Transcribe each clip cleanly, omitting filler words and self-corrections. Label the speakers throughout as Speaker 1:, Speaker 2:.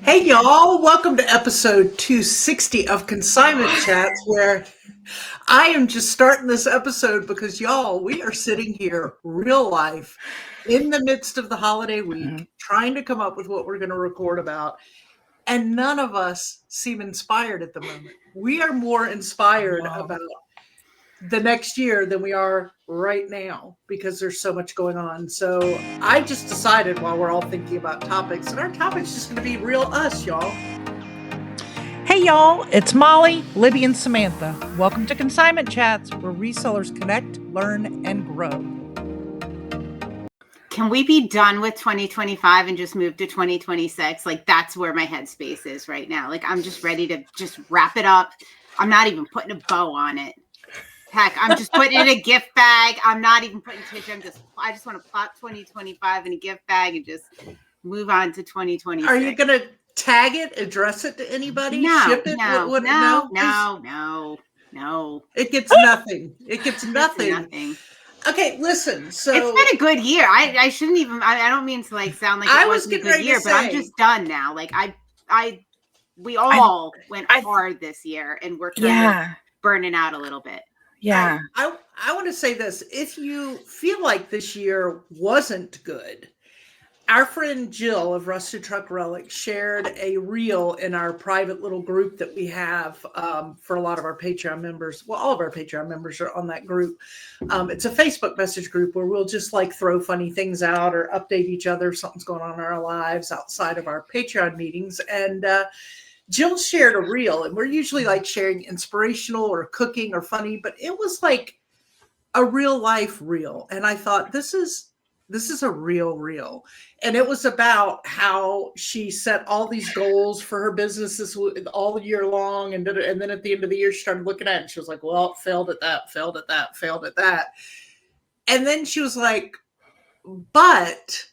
Speaker 1: Hey y'all, welcome to episode 260 of Consignment Chats, where I am just starting this episode because y'all, we are sitting here real life in the midst of the holiday week, trying to come up with what we're going to record about. And none of us seem inspired at the moment. We are more inspired about the next year than we are right now because there's so much going on. So I just decided while we're all thinking about topics, and our topic's just going to be real us, y'all.
Speaker 2: Hey y'all, it's Molly, Libby, and Samantha. Welcome to Consignment Chats, where resellers connect, learn, and grow.
Speaker 3: Can we be done with 2025 and just move to 2026? Like, that's where my headspace is right now. Like, I'm just ready to just wrap it up. I'm not even putting a bow on it. Heck, I'm just putting it in a gift bag. I'm not even putting tissue. I just want to plop 2025 in a gift bag and just move on to 2026.
Speaker 1: Are you going to tag it, address it to anybody,
Speaker 3: No,
Speaker 1: ship it?
Speaker 3: no.
Speaker 1: It gets nothing. It gets nothing. Okay, listen. So
Speaker 3: it's been a good year. I shouldn't even. I don't mean to like sound like it wasn't a good year, but I'm just done now. Like we all went hard this year, and we're kind of burning out a little bit.
Speaker 2: Yeah.
Speaker 1: I want to say this. If you feel like this year wasn't good, our friend Jill of Rusted Truck Relic shared a reel in our private little group that we have for a lot of our Patreon members. Well, all of our Patreon members are on that group. It's a Facebook message group where we'll just like throw funny things out or update each other if something's going on in our lives outside of our Patreon meetings. And Jill shared a reel, and we're usually like sharing inspirational or cooking or funny, but it was like a real life reel. And I thought, this is a real reel. And it was about how she set all these goals for her businesses all year long. And then at the end of the year, she started looking at it and she was like, well, failed at that. And then she was like, but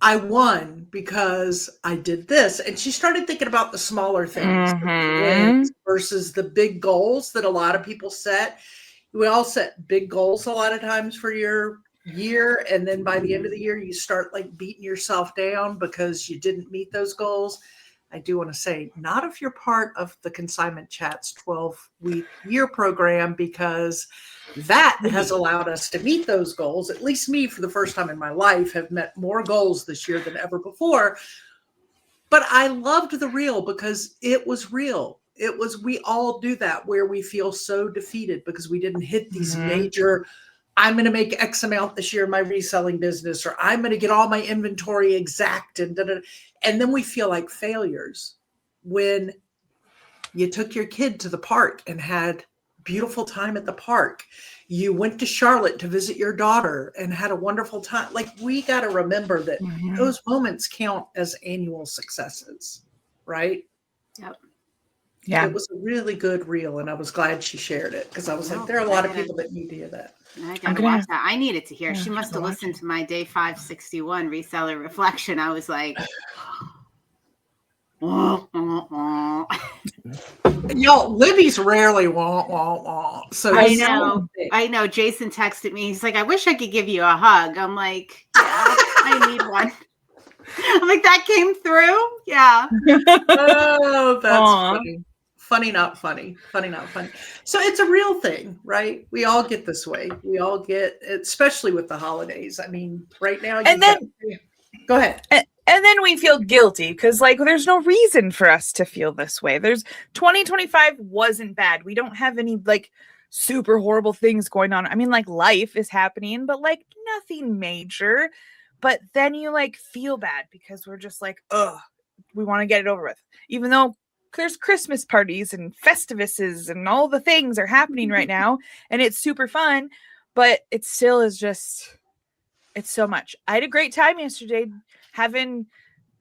Speaker 1: I won because I did this. And she started thinking about the smaller things versus the big goals that a lot of people set. We all set big goals a lot of times for your year. And then by the end of the year, you start like beating yourself down because you didn't meet those goals. I do want to say, not if you're part of the Consignment Chats 12-week year program, because that has allowed us to meet those goals. At least me, for the first time in my life, have met more goals this year than ever before. But I loved the reel because it was real. It was, we all do that where we feel so defeated because we didn't hit these major, I'm going to make X amount this year in my reselling business, or I'm going to get all my inventory exact. And then we feel like failures when you took your kid to the park and had beautiful time at the park. You went to Charlotte to visit your daughter and had a wonderful time. Like, we got to remember that those moments count as annual successes, right?
Speaker 3: Yep.
Speaker 2: Yeah.
Speaker 1: It was a really good reel, and I was glad she shared it because I was like, there are a lot of people that need to hear that.
Speaker 3: I gotta watch that. I needed to hear. She must have listened to my day 561 reseller reflection. I was like,
Speaker 1: Yo, Libby's rarely wah. So
Speaker 3: I know. Jason texted me. He's like, I wish I could give you a hug. I'm like, yeah, I need one. I'm like, that came through. Yeah.
Speaker 1: Oh, that's funny. Funny, not funny. So it's a real thing, right? We all get this way. We all get, especially with the holidays. I mean, right now. Go ahead.
Speaker 2: And then we feel guilty because, like, there's no reason for us to feel this way. 2025 wasn't bad. We don't have any like super horrible things going on. I mean, like, life is happening, but like nothing major. But then you like feel bad because we're just like, we want to get it over with, even though there's Christmas parties and Festivuses and all the things are happening right now. And it's super fun, but it still is just, it's so much. I had a great time yesterday having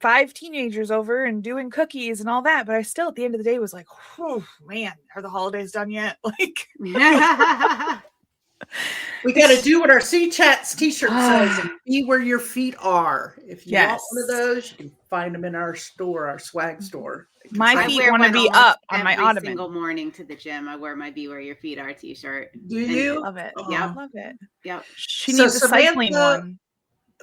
Speaker 2: 5 teenagers over and doing cookies and all that. But I still, at the end of the day, was like, oh man, are the holidays done yet? Like,
Speaker 1: we got to do what our C-Chats t-shirt says and be where your feet are. If you want one of those, you can find them in our store, our swag store.
Speaker 2: My feet want to be up on my ottoman.
Speaker 3: Every single morning to the gym, I wear my Be Where Your Feet Are t-shirt.
Speaker 1: Do you?
Speaker 2: Love it.
Speaker 3: Yeah.
Speaker 2: Love it.
Speaker 3: Yep.
Speaker 2: She needs a cycling one.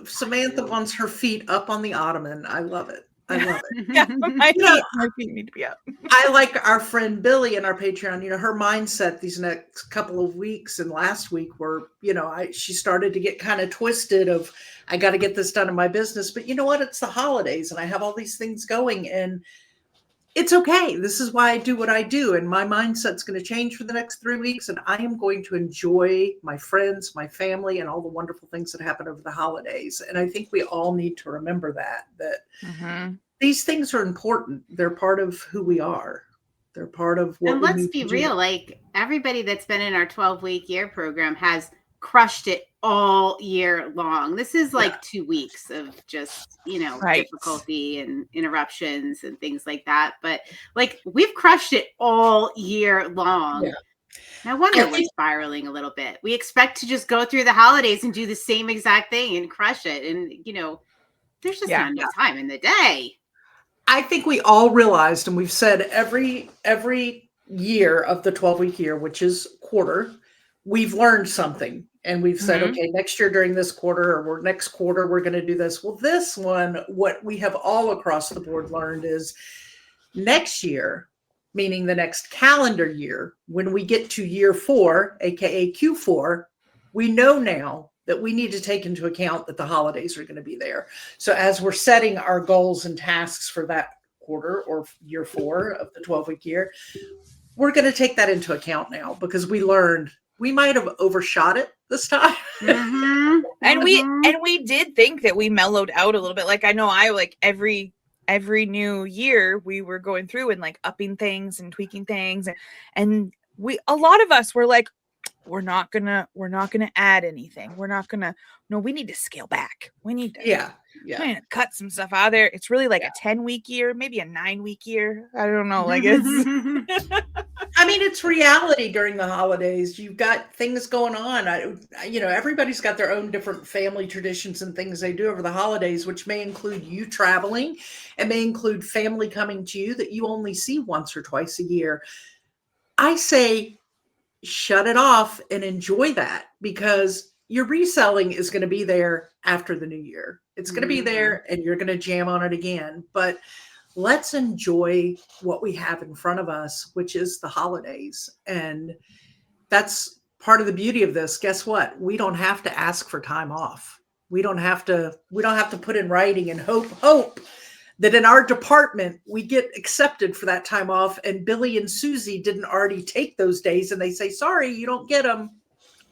Speaker 1: Samantha wants her feet up on the ottoman. I love it. I love it.
Speaker 2: Yeah, my feet need to be up.
Speaker 1: I like our friend Billy in our Patreon, her mindset these next couple of weeks and last week were, she started to get kind of twisted of, I got to get this done in my business. But you know what? It's the holidays and I have all these things going and it's okay. This is why I do what I do. And my mindset's going to change for the next 3 weeks. And I am going to enjoy my friends, my family, and all the wonderful things that happen over the holidays. And I think we all need to remember that these things are important. They're part of who we are. They're part of what.
Speaker 3: And let's be real. Like everybody that's been in our 12-week year program has crushed it all year long. This is like 2 weeks of just, difficulty and interruptions and things like that. But like we've crushed it all year long. Yeah. No wonder we're spiraling a little bit. We expect to just go through the holidays and do the same exact thing and crush it. And, there's just not enough time in the day.
Speaker 1: I think we all realized, and we've said every year of the 12-week year, which is quarter, we've learned something. And we've said, okay, next year during this quarter or next quarter, we're going to do this. Well, this one, what we have all across the board learned is next year, meaning the next calendar year, when we get to year 4, aka Q4, we know now that we need to take into account that the holidays are going to be there. So as we're setting our goals and tasks for that quarter or year 4 of the 12-week year, we're going to take that into account now because we learned we might have overshot it this time.
Speaker 2: And we did think that we mellowed out a little bit. Like I know every new year we were going through and like upping things and tweaking things. And a lot of us were like, we're not gonna add anything. We need to scale back. We need to cut some stuff out of there. It's really like a 10-week year, maybe a 9-week year. I don't know. Like it's
Speaker 1: I mean, it's reality during the holidays. You've got things going on. Everybody's got their own different family traditions and things they do over the holidays, which may include you traveling. It may include family coming to you that you only see once or twice a year. I say, shut it off and enjoy that because your reselling is going to be there after the new year. It's going to be there and you're going to jam on it again. But let's enjoy what we have in front of us, which is the holidays. And that's part of the beauty of this. Guess what? We don't have to ask for time off. We don't have to put in writing and hope that in our department, we get accepted for that time off. And Billy and Susie didn't already take those days and they say, sorry, you don't get them.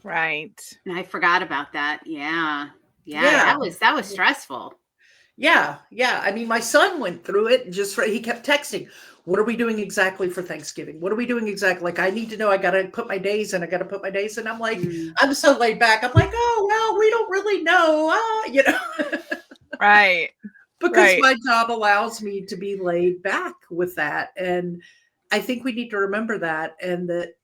Speaker 2: Right.
Speaker 3: And I forgot about that. Yeah. That was stressful.
Speaker 1: Yeah. I mean, my son went through it and he kept texting, what are we doing exactly for Thanksgiving? What are we doing exactly? Like, I need to know, I got to put my days in. I'm like, I'm so laid back. I'm like, oh, well, we don't really know.
Speaker 2: Right.
Speaker 1: Because my job allows me to be laid back with that. And I think we need to remember that and that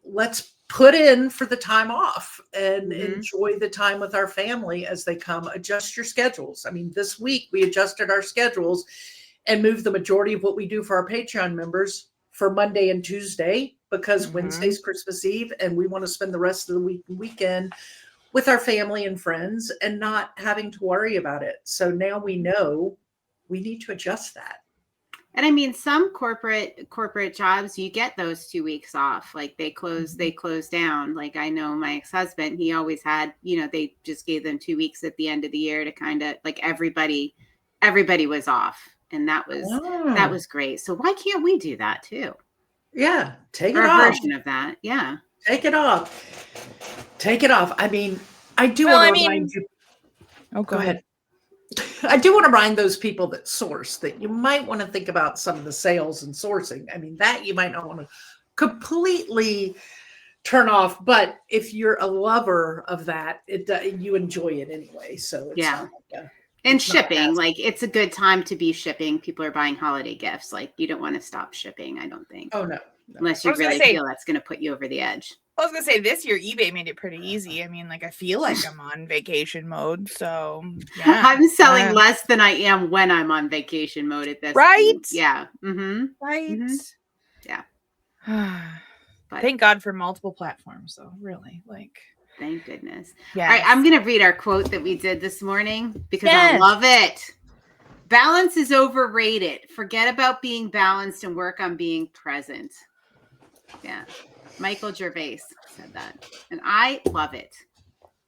Speaker 1: let's put in for the time off and enjoy the time with our family as they come. Adjust your schedules. I mean, this week we adjusted our schedules and moved the majority of what we do for our Patreon members for Monday and Tuesday because Wednesday's Christmas Eve and we want to spend the rest of the week and weekend with our family and friends and not having to worry about it. So now we know we need to adjust that.
Speaker 3: And I mean, some corporate jobs, you get those 2 weeks off. Like they close down. Like I know my ex-husband, he always had, they just gave them 2 weeks at the end of the year to kind of like everybody was off. And that was great. So why can't we do that too?
Speaker 1: Yeah. Take it
Speaker 3: off.
Speaker 1: off.
Speaker 3: A version of that. Yeah.
Speaker 1: Take it off. I mean, I do want to remind you.
Speaker 2: Oh, go ahead.
Speaker 1: I do want to remind those people that source that you might want to think about some of the sales and sourcing. I mean, that you might not want to completely turn off, but if you're a lover of that, you enjoy it anyway. So it's not like
Speaker 3: and shipping, like it's a good time to be shipping. People are buying holiday gifts. Like you don't want to stop shipping, I don't think.
Speaker 1: Oh, no.
Speaker 3: Unless you really feel that's going to put you over the edge.
Speaker 2: I was going to say this year, eBay made it pretty easy. I mean, like I feel like I'm on vacation mode. So yeah.
Speaker 3: I'm selling less than I am when I'm on vacation mode at this point. Yeah.
Speaker 2: Right.
Speaker 3: Yeah.
Speaker 2: But thank God for multiple platforms, though. Really, like.
Speaker 3: Thank goodness.
Speaker 2: Yes.
Speaker 3: All right, I'm going to read our quote that we did this morning because I love it. Balance is overrated. Forget about being balanced and work on being present. Yeah. Michael Gervais said that. And I love it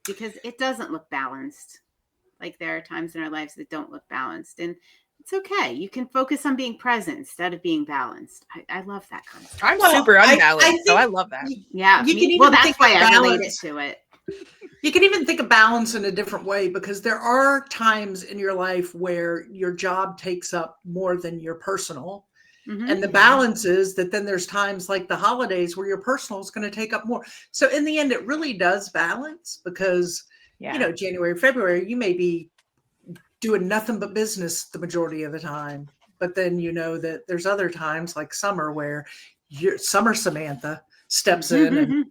Speaker 3: because it doesn't look balanced. Like there are times in our lives that don't look balanced. And it's okay. You can focus on being present instead of being balanced. I love that concept.
Speaker 2: I'm super unbalanced, so I love that.
Speaker 3: Yeah.
Speaker 1: You can even
Speaker 3: that's
Speaker 1: think
Speaker 3: why
Speaker 1: of
Speaker 3: I relate it
Speaker 1: balance.
Speaker 3: to it.
Speaker 1: You can even think of balance in a different way, because there are times in your life where your job takes up more than your personal.
Speaker 3: Mhm.
Speaker 1: And the balance is that then there's times like the holidays where your personal is going to take up more. So in the end, it really does balance, because, you know, January, February, you may be doing nothing but business the majority of the time. But then you know that there's other times like summer where summer Samantha steps in and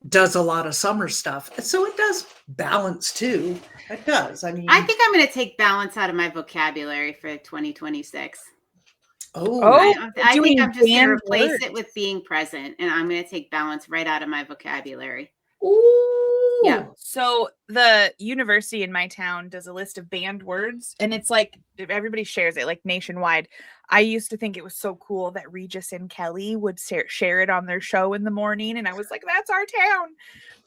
Speaker 1: does a lot of summer stuff. So it does balance too. It does. I mean,
Speaker 3: I think I'm going to take balance out of my vocabulary for 2026. I think I'm just going to replace it with being present, and I'm going to take balance right out of my vocabulary.
Speaker 1: Ooh.
Speaker 3: Yeah.
Speaker 2: So the university in my town does a list of banned words, and it's like everybody shares it like nationwide. I used to think it was so cool that Regis and Kelly would share it on their show in the morning, and I was like, that's our town.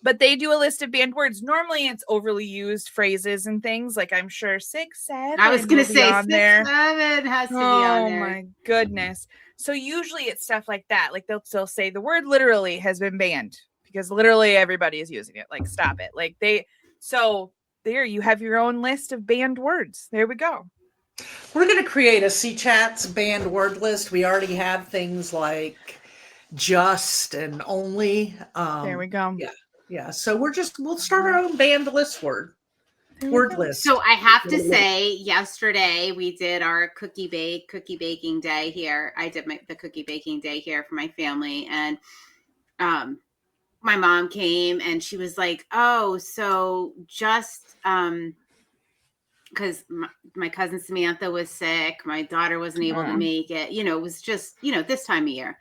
Speaker 2: But they do a list of banned words. Normally it's overly used phrases and things, like I'm sure 6, 7.
Speaker 3: I was going to say
Speaker 2: on
Speaker 3: 6,
Speaker 2: there.
Speaker 3: 7 has to be on there.
Speaker 2: Oh my goodness. So usually it's stuff like that. Like they'll still say the word literally has been banned because literally everybody is using it. Like, stop it. Like so there you have your own list of banned words. There we go.
Speaker 1: We're going to create a C-Chats banned word list. We already have things like just and only.
Speaker 2: There we go.
Speaker 1: Yeah. So we'll start our own banned list word list.
Speaker 3: So I have to say, yesterday we did our cookie baking day here. I did the cookie baking day here for my family, and my mom came and she was like, "Oh, so just because my cousin Samantha was sick, my daughter wasn't able to make it. You know, it was just this time of year."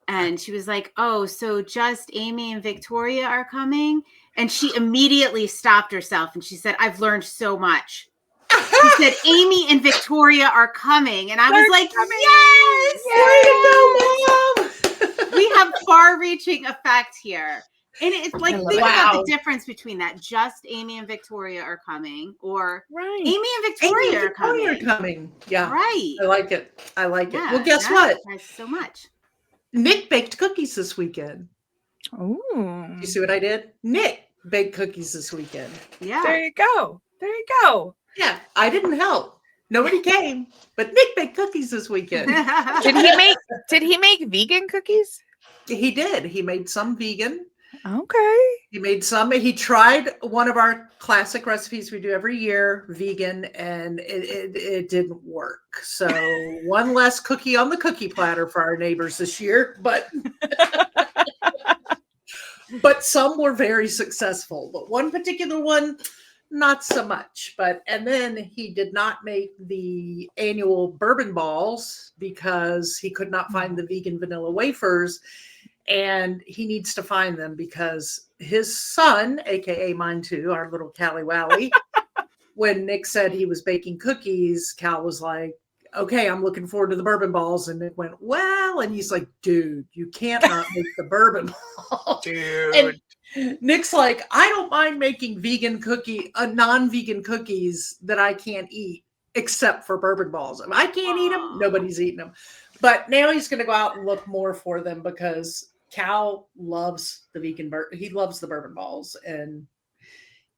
Speaker 3: And she was like, "Oh, so just Amy and Victoria are coming?" And she immediately stopped herself and she said, "I've learned so much." She said, "Amy and Victoria are coming." And I was like, "Yes!
Speaker 1: Way to go, Mom!
Speaker 3: We have far-reaching effect here." And it's like, think about the difference between that. Just Amy and Victoria are coming, or Amy and Victoria are coming.
Speaker 1: Yeah.
Speaker 3: Right.
Speaker 1: I like it.
Speaker 3: Yeah,
Speaker 1: well, guess what?
Speaker 3: So much.
Speaker 1: Nick baked cookies this weekend.
Speaker 2: Oh.
Speaker 1: You see what I did? Nick baked cookies this weekend.
Speaker 3: Yeah.
Speaker 2: There you go.
Speaker 1: Yeah. I didn't help. Nobody came, but Nick baked cookies this weekend.
Speaker 2: Did he make vegan cookies?
Speaker 1: He did. He made some vegan.
Speaker 2: Okay.
Speaker 1: He made some. He tried one of our classic recipes we do every year, vegan, and it didn't work. So one less cookie on the cookie platter for our neighbors this year, but some were very successful. But one particular one, not so much. And then he did not make the annual bourbon balls because he could not find the vegan vanilla wafers. And he needs to find them because his son, aka mine too, our little Callie Wally, when Nick said he was baking cookies, Cal was like, "Okay, I'm looking forward to the bourbon balls." And Nick went, "Well," and he's like, "Dude, you can't not make the bourbon balls."
Speaker 2: Dude.
Speaker 1: And Nick's like, "I don't mind making non-vegan cookies that I can't eat except for bourbon balls. If I can't eat them, nobody's eating them." But now he's going to go out and look more for them because Cal loves the he loves the bourbon balls, and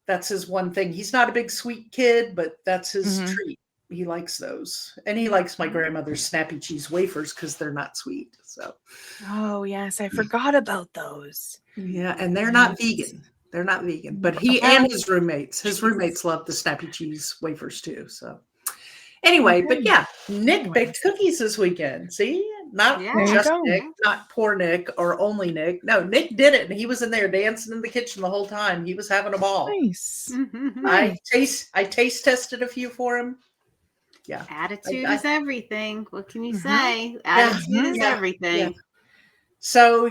Speaker 1: that's his one thing. He's not a big sweet kid, but that's his treat. He likes those, and he likes my grandmother's snappy cheese wafers because they're not sweet. So,
Speaker 2: oh yes, I forgot about those.
Speaker 1: Yeah, and they're not vegan. They're not vegan, but he and his roommates love the snappy cheese wafers too. So, anyway, but yeah, Nick baked cookies this weekend. See? Not just Nick, not poor Nick or only Nick. No, Nick did it, and he was in there dancing in the kitchen the whole time. He was having a ball.
Speaker 2: Nice.
Speaker 1: I taste tested a few for him. Yeah.
Speaker 3: Attitude is everything. What can you say? Attitude is everything. Yeah.
Speaker 1: So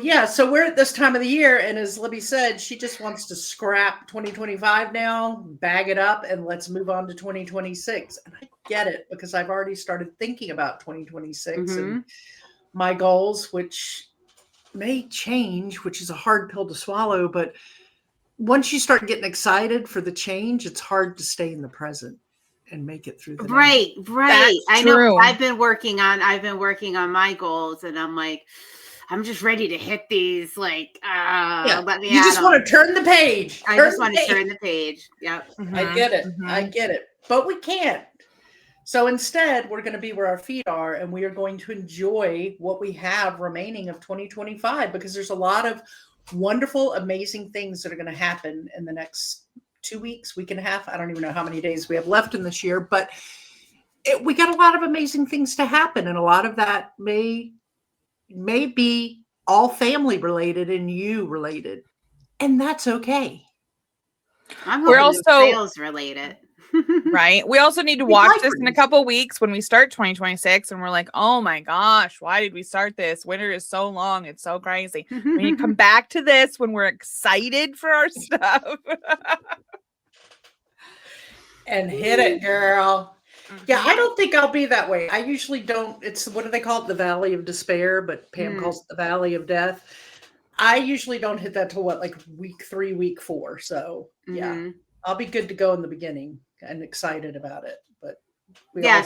Speaker 1: we're at this time of the year, and as Libby said, she just wants to scrap 2025 now, bag it up, and let's move on to 2026. And I get it, because I've already started thinking about 2026 and my goals, which may change, which is a hard pill to swallow. But once you start getting excited for the change, it's hard to stay in the present and make it through the
Speaker 3: Right.
Speaker 2: That's
Speaker 3: I know.
Speaker 2: true.
Speaker 3: I've been working on my goals, and I'm like, I'm just ready to hit these. Like, let me.
Speaker 1: You just want to turn the page.
Speaker 3: I just want to turn the page. Yep.
Speaker 1: I get it. I get it. But we can't. So instead, we're going to be where our feet are, and we are going to enjoy what we have remaining of 2025, because there's a lot of wonderful, amazing things that are going to happen in the next 2 weeks, week and a half. I don't even know how many days we have left in this year, but we got a lot of amazing things to happen. And a lot of that may be all family related and you related. And that's okay.
Speaker 3: We're also sales related.
Speaker 2: Right. We also need to watch this in a couple of weeks when we start 2026, and we're like, oh my gosh, why did we start this? Winter is so long. It's so crazy. We need to come back to this when we're excited for our stuff.
Speaker 1: And hit it, girl. Yeah, I don't think I'll be that way. I usually don't. It's, what do they call it? The Valley of Despair, but Pam calls it the Valley of Death. I usually don't hit that till like week 3, week 4. So yeah, I'll be good to go in the beginning and excited about it. But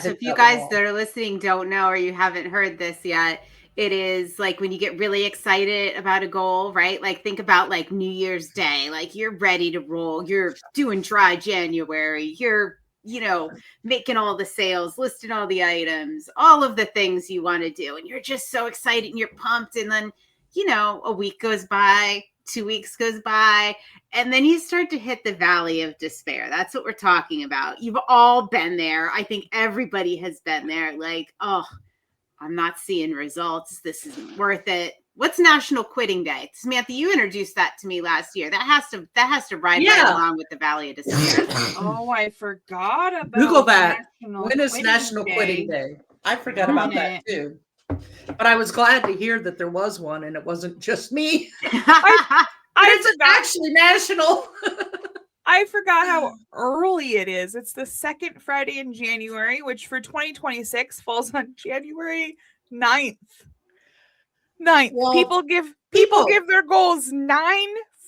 Speaker 3: so if you guys that are listening don't know, or you haven't heard this yet, it is like when you get really excited about a goal, right? Like think about like New Year's Day, like you're ready to roll. You're doing dry January. You're, making all the sales, listing all the items, all of the things you want to do. And you're just so excited and you're pumped. And then, a week goes by, 2 weeks goes by, and then you start to hit the Valley of Despair. That's what we're talking about. You've all been there. I think everybody has been there. Like, oh, I'm not seeing results. This isn't worth it. What's National Quitting Day? Samantha, you introduced that to me last year. That has to ride right along with the Valley of Despair.
Speaker 2: Oh, I forgot about
Speaker 1: Google that.
Speaker 2: When
Speaker 1: is National Quitting Day? I forgot about that too. But I was glad to hear that there was one, and it wasn't just me. It's actually national.
Speaker 2: I forgot how early it is. It's the second Friday in January, which for 2026 falls on January 9th. Well, people give their goals 9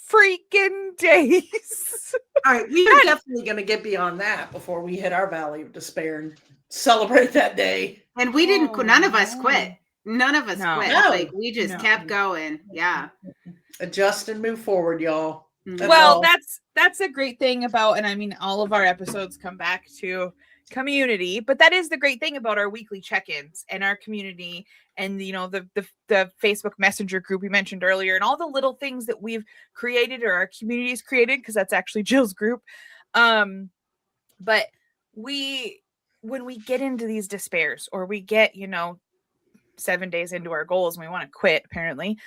Speaker 2: freaking days.
Speaker 1: All right, we are definitely going to get beyond that before we hit our Valley of Despair and celebrate that day.
Speaker 3: And we didn't. None of us quit. None of us quit. No. Like we just kept going. Yeah.
Speaker 1: Adjust and move forward, y'all.
Speaker 2: Well, that's a great thing about, and I mean, all of our episodes come back to community, but that is the great thing about our weekly check-ins and our community, and the Facebook Messenger group we mentioned earlier, and all the little things that we've created, or our community's created, because that's actually Jill's group. But when we get into these despairs, or we get 7 days into our goals and we want to quit, apparently,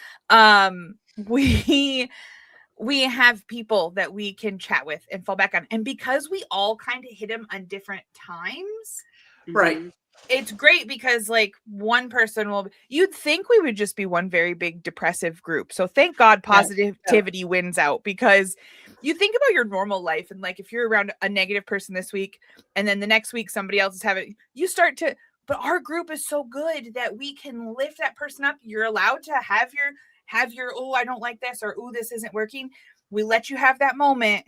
Speaker 2: we have people that we can chat with and fall back on. And because we all kind of hit them on different times,
Speaker 1: right?
Speaker 2: It's great, because like one person you'd think we would just be one very big depressive group. So thank God positivity wins out, because you think about your normal life, and like if you're around a negative person this week and then the next week somebody else is having, you start to, but our group is so good that we can lift that person up. You're allowed to have your, oh, I don't like this, or, oh, this isn't working. We let you have that moment.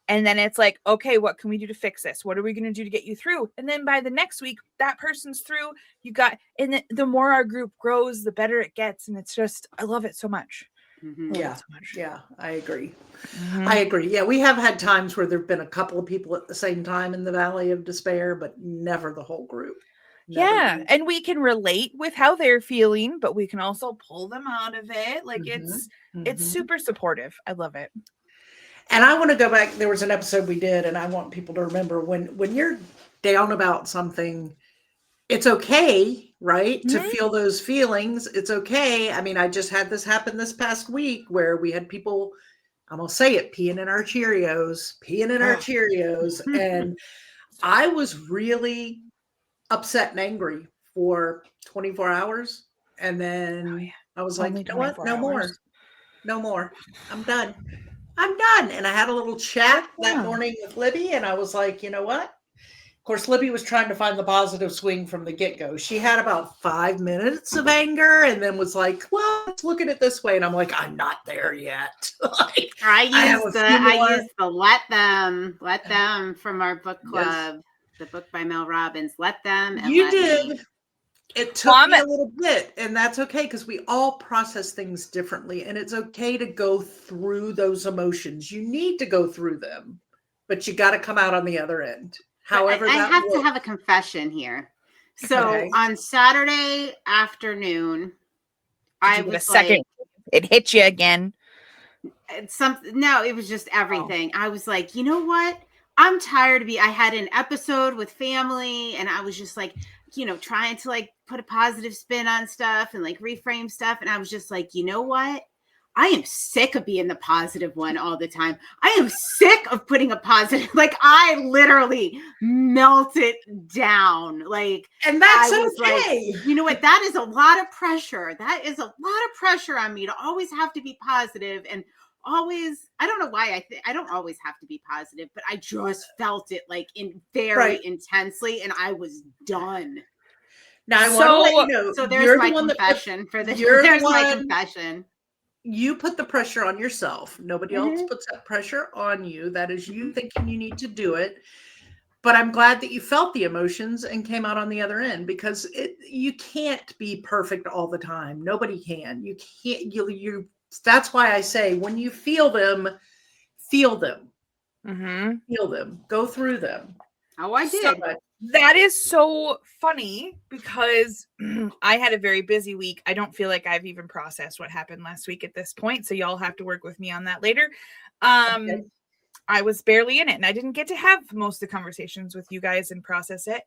Speaker 2: And then it's like, okay, what can we do to fix this? What are we going to do to get you through? And then by the next week, that person's through. And the more our group grows, the better it gets. And it's just, I love it so much.
Speaker 1: Yeah. Yeah, I agree. I agree. Yeah, we have had times where there've been a couple of people at the same time in the Valley of Despair, but never the whole group.
Speaker 2: And we can relate with how they're feeling, but we can also pull them out of it. Like it's super supportive. I love it.
Speaker 1: And I want to go back. There was an episode we did, and I want people to remember when you're down about something, it's okay, right? To feel those feelings. It's okay. I mean, I just had this happen this past week where we had people, I'm going to say it, peeing in our Cheerios. And I was really upset and angry for 24 hours. And then I was like,
Speaker 2: Only
Speaker 1: you know what?
Speaker 2: 24
Speaker 1: No more.
Speaker 2: hours.
Speaker 1: No more. I'm done. I'm done. And I had a little chat that morning with Libby, and I was like, you know what? Of course, Libby was trying to find the positive swing from the get-go. She had about 5 minutes of anger and then was like, well, let's look at it this way. And I'm like, I'm not there yet. Like,
Speaker 3: I used the let them from our book club, the book by Mel Robbins. Let them. And
Speaker 1: you
Speaker 3: let
Speaker 1: did.
Speaker 3: Me.
Speaker 1: It took me a little bit, and that's okay because we all process things differently, and it's okay to go through those emotions. You need to go through them, but you got to come out on the other end. However,
Speaker 3: I have to have a confession here. So on Saturday afternoon, I was second.
Speaker 2: It hit you again.
Speaker 3: No, it was just everything. I was like, you know what? I'm tired of I had an episode with family, and I was just like, trying to like put a positive spin on stuff and like reframe stuff. And I was just like, you know what? I am sick of being the positive one all the time. I am sick of putting a positive, like I literally melted down. Like,
Speaker 1: and that's
Speaker 3: I was
Speaker 1: okay.
Speaker 3: Like, you know what? That is a lot of pressure. That is a lot of pressure on me to always have to be positive and always, I don't know why I don't always have to be positive, but I just felt it like very intensely, and I was done.
Speaker 1: Now I want to let you know.
Speaker 3: So there's my confession for this. There's my confession.
Speaker 1: You put the pressure on yourself. Nobody else puts that pressure on you. That is you thinking you need to do it. But I'm glad that you felt the emotions and came out on the other end, because you can't be perfect all the time. Nobody can. You can't. You. That's why I say when you feel them, feel them. Feel them. Go through them.
Speaker 3: Oh, I did.
Speaker 2: That is so funny because I had a very busy week. I don't feel like I've even processed what happened last week at this point. So y'all have to work with me on that later. I was barely in it, and I didn't get to have most of the conversations with you guys and process it.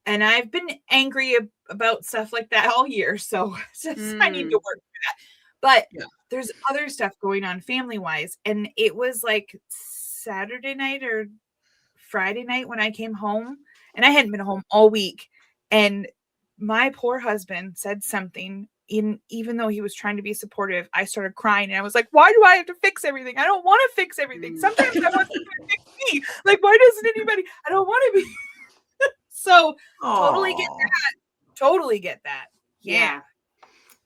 Speaker 2: And I've been angry about stuff like that all year. So I need to work through that. But there's other stuff going on family wise. And it was like Saturday night or Friday night when I came home, and I hadn't been home all week. And my poor husband said something, even though he was trying to be supportive. I started crying, and I was like, why do I have to fix everything? I don't want to fix everything. Sometimes I want somebody to fix me. Like, why doesn't anybody? I don't want to be. So totally get that. Yeah.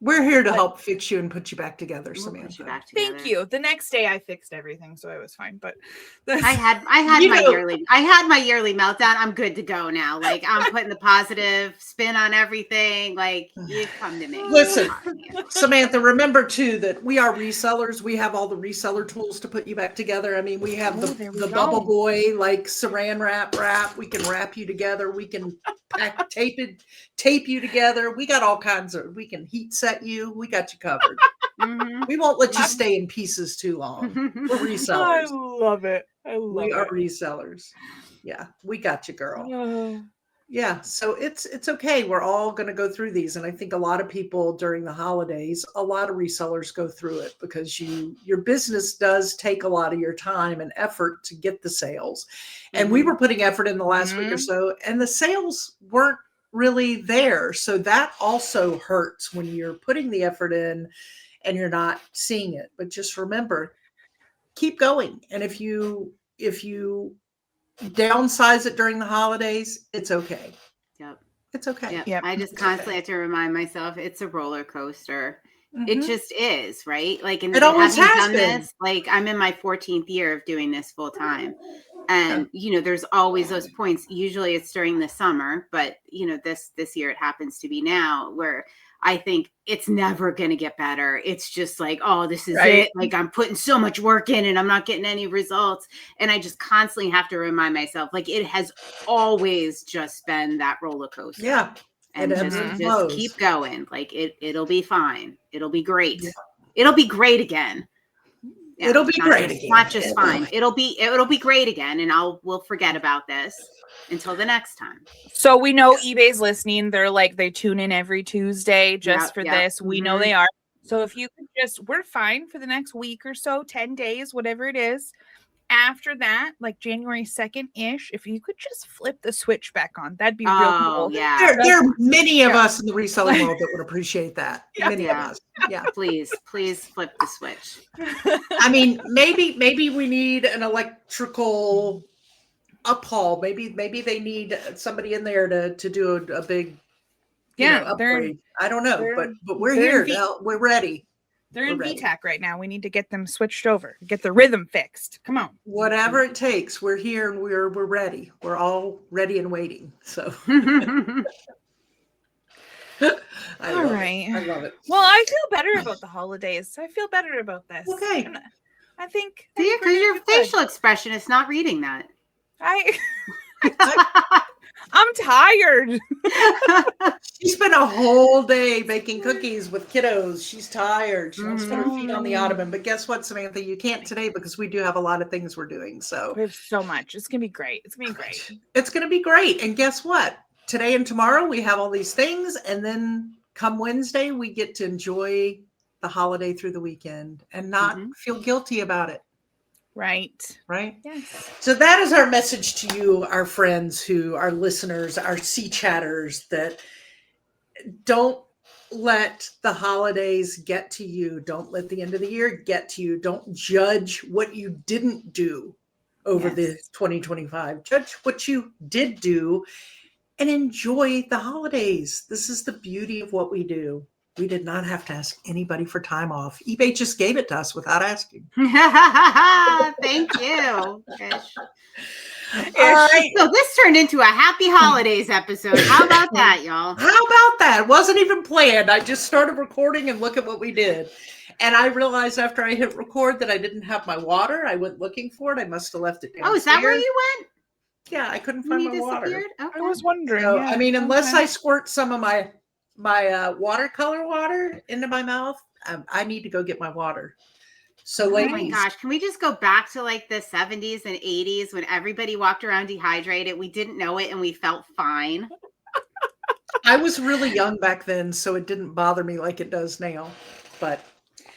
Speaker 1: We're here to help fix you and put you back together, Samantha.
Speaker 2: Thank you. The next day I fixed everything, so I was fine. But
Speaker 3: I had my yearly meltdown. I'm good to go now. Like, I'm putting the positive spin on everything. Like, you come to me.
Speaker 1: Listen, Samantha, remember too that we are resellers. We have all the reseller tools to put you back together. I mean, we have the Bubble Boy, like Saran wrap. We can wrap you together. We can tape you together. We got all kinds of. We can heat set you. We got you covered. We won't let you stay in pieces too long. We're resellers.
Speaker 2: I love it.
Speaker 1: We are resellers. Yeah, we got you, girl. Yeah, so it's okay. We're all going to go through these, and I think a lot of people during the holidays, a lot of resellers go through it because your business does take a lot of your time and effort to get the sales. And we were putting effort in the last week or so, and the sales weren't really there. So that also hurts when you're putting the effort in and you're not seeing it. But just remember, keep going. And if you downsize it during the holidays, it's okay.
Speaker 3: Yep.
Speaker 1: It's okay.
Speaker 3: Yep. I just constantly have to remind myself it's a roller coaster. It just is, right? Like, and
Speaker 1: it always has been.
Speaker 3: This, like, I'm in my 14th year of doing this full time. And, there's always those points. Usually it's during the summer, but, this year it happens to be now where I think it's never going to get better. It's just like, oh, this is it. Like, I'm putting so much work in and I'm not getting any results. And I just constantly have to remind myself, like, it has always just been that roller coaster.
Speaker 1: Yeah.
Speaker 3: And just keep going. Like, it'll be fine. It'll be great. Yeah. It'll be great again. Yeah,
Speaker 1: it'll be great again.
Speaker 3: Not just fine. It'll be great again, and we'll forget about this until the next time.
Speaker 2: So we know eBay's listening. They're like, they tune in every Tuesday just for this. We know they are. So if you could we're fine for the next week or so, 10 days, whatever it is. after that, like January 2nd-ish, if you could just flip the switch back on, that'd be real
Speaker 3: Oh,
Speaker 2: cool.
Speaker 3: yeah.
Speaker 1: There are many of
Speaker 2: Yeah.
Speaker 1: us in the reselling world that would appreciate that.
Speaker 2: Yeah.
Speaker 1: Many of us. Yeah.
Speaker 3: Please flip the switch.
Speaker 1: I mean, maybe we need an electrical uphaul. Maybe they need somebody in there to do a big upgrade. I don't know, but we're here. We're ready.
Speaker 2: They're in
Speaker 1: ready.
Speaker 2: VTAC right now. We need to get them switched over, get the rhythm fixed. Come on.
Speaker 1: Whatever it takes, we're here and we're ready. We're all ready and waiting. So I love it.
Speaker 2: Well, I feel better about the holidays. I feel better about this.
Speaker 1: Okay.
Speaker 2: And I think
Speaker 3: Because your facial expression is not reading that.
Speaker 2: I'm tired.
Speaker 1: She spent a whole day making cookies with kiddos. She's tired. She wants to put her feet on the ottoman. But guess what, Samantha? You can't today because we do have a lot of things we're doing. So
Speaker 2: We have so much. It's gonna be great. It's gonna be great.
Speaker 1: And guess what? Today and tomorrow we have all these things, and then come Wednesday we get to enjoy the holiday through the weekend and not feel guilty about it.
Speaker 2: Right.
Speaker 1: Yes. So that is our message to you, our friends, our listeners, our sea chatters, that don't let the holidays get to you. Don't let the end of the year get to you. Don't judge what you didn't do over the 2025. Judge what you did do and enjoy the holidays. This is the beauty of what we do. We did not have to ask anybody for time off. eBay just gave it to us without asking.
Speaker 3: Thank you, Fish. So this turned into a happy holidays episode. How about that, y'all?
Speaker 1: How about that? It wasn't even planned. I just started recording and look at what we did. And I realized after I hit record that I didn't have my water. I went looking for it. I must have left it downstairs.
Speaker 3: Oh, is that where you went?
Speaker 1: Yeah, I couldn't find my water.
Speaker 3: Okay.
Speaker 2: I was wondering.
Speaker 1: So, I mean, unless I squirt some of my watercolor water into my mouth, I need to go get my water. So ladies,
Speaker 3: oh my gosh, can we just go back to like the 70s and 80s when everybody walked around dehydrated? We didn't know it and we felt fine.
Speaker 1: I was really young back then, so it didn't bother me like it does now. But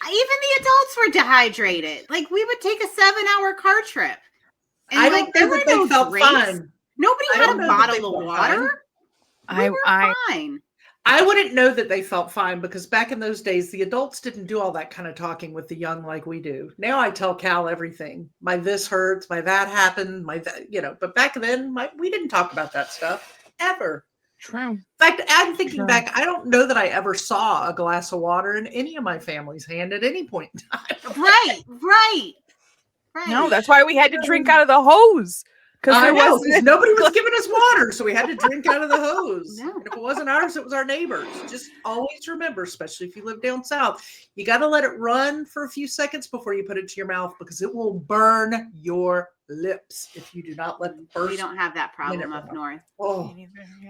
Speaker 3: even the adults were dehydrated. Like we would take a 7-hour car trip. And
Speaker 1: I don't think that they felt fine.
Speaker 3: Nobody had a bottle of water. We were fine.
Speaker 1: I wouldn't know that they felt fine because back in those days, the adults didn't do all that kind of talking with the young like we do. Now I tell Cal everything. My this hurts, my that happened, my that, but back then we didn't talk about that stuff ever.
Speaker 2: True.
Speaker 1: In fact, I'm thinking back, I don't know that I ever saw a glass of water in any of my family's hand at any point in time.
Speaker 3: Right.
Speaker 2: No, that's why we had to drink out of the hose.
Speaker 1: Because nobody was giving us water, so we had to drink out of the hose. No. And if it wasn't ours, it was our neighbors. Just always remember, especially if you live down south, you got to let it run for a few seconds before you put it to your mouth because it will burn your lips if you do not let it burst.
Speaker 3: We don't have that problem up north.
Speaker 1: Oh,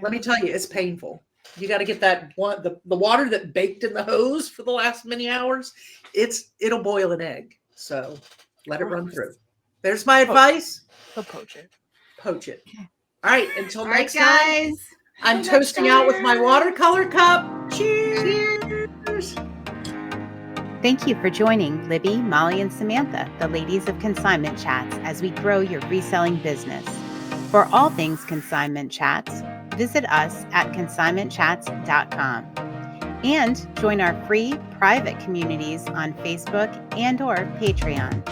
Speaker 1: let me tell you, it's painful. You got to get that one, the water that baked in the hose for the last many hours. It'll boil an egg. So let it run through. There's my advice.
Speaker 2: Poach it.
Speaker 1: All right. Until next
Speaker 3: guys.
Speaker 1: time, I'm toasting out with my watercolor cup. Cheers.
Speaker 3: Thank you for joining Libby, Molly, and Samantha, the ladies of Consignment Chats, as we grow your reselling business. For all things Consignment Chats, visit us at consignmentchats.com and join our free private communities on Facebook and/or Patreon.